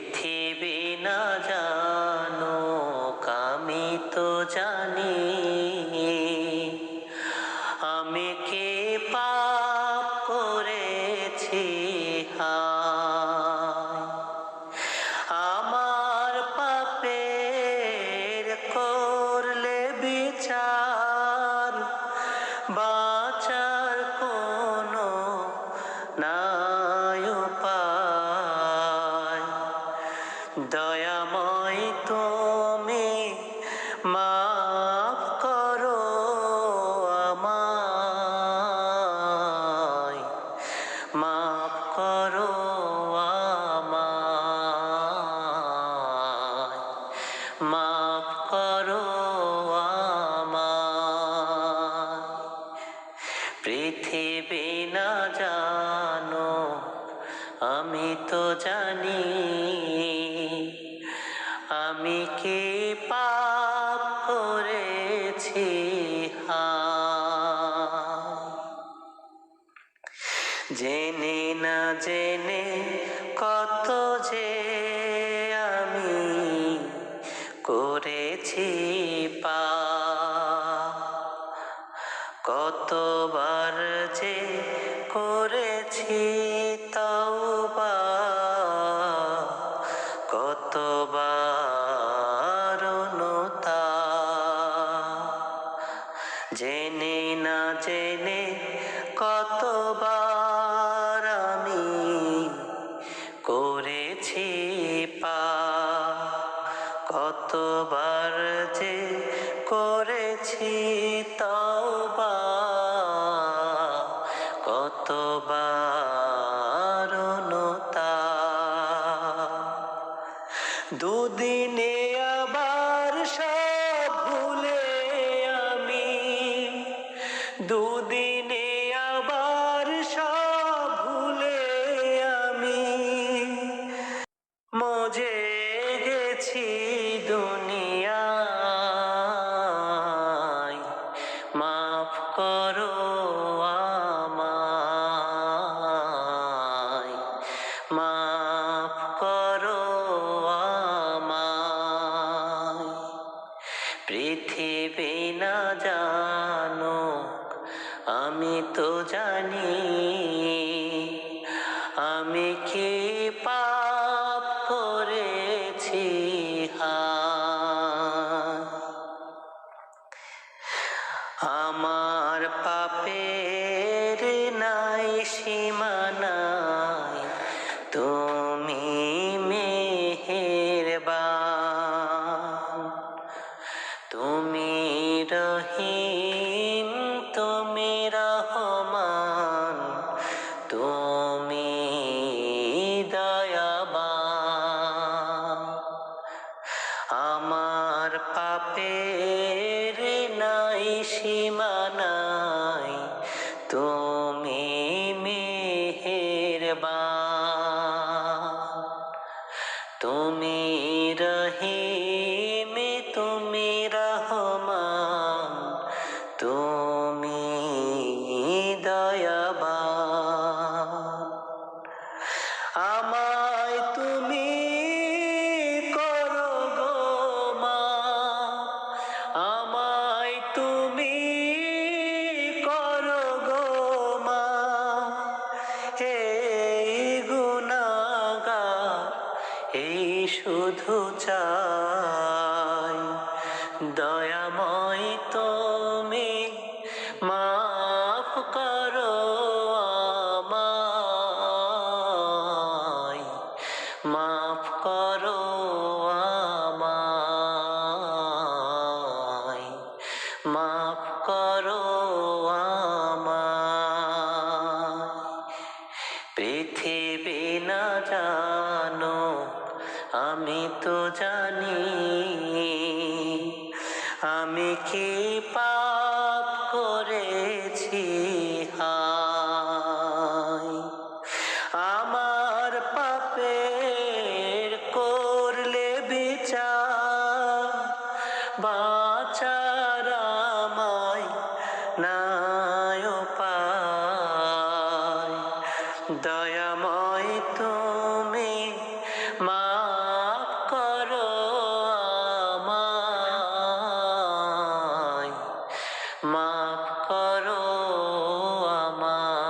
পৃথিবী না জানুক আমি তো জানি, আমি কি পাপ করেছি হায়। আমার পাপের করলে বিচার, বাঁচার কোনো নাই উপায়। দয়াময় তুমি মাফ করো আমায়, মাফ করো আমায়, মাফ করো আমায়। পৃথিবী না জানো আমি তো জানি, আমি কি পাপ করেছি হায়। জেনে না জেনে কত যে আমি করেছি পাপ, কতবার যে করেছি তওবা, কতবার অনুতাপ। জেনে না জেনে কতবার আমি করেছি পাপ, কতবার যে করেছি তওবা, কতবার অনুতাপ। দুদিনে আবার সব ভুলে আমি, দুদিনে আবার সব ভুলে আমি মজে গেছি দুনিয়ায়। মাফ করো আমায়, মাফ করো আমায়। পৃথিবী না জানুক আমি তো জানি, আমি কি পাপ করেছি হায়। আমার পাপের নাই সীমানায়, তুমি মেহেরবান। তুমি রহিম, তুমি রহমান, তুমি দয়াবান। আমার পাপের নাই সীমানায়, তুমি মেহেরবান। তুমি রহিম, তুমি রহমান, তুমি দয়াবান। আমায় তুমি করো গো মাফ, আমায় তুমি করো গো মাফ। এই গুনাহগার এই শুধু চাই, দয়াময় তুমি মাফ করো আমায়, মাফ করো আমায়, মাফ করো আমায়। পৃথিবী না জানো আমি তো জানি, আমি কি পাপ করেছি হায়। আমার পাপের করলে বিচার, বাঁচার আমায় নাই উপায়। দয়াময় তুমি মা মাফ করো আমায়,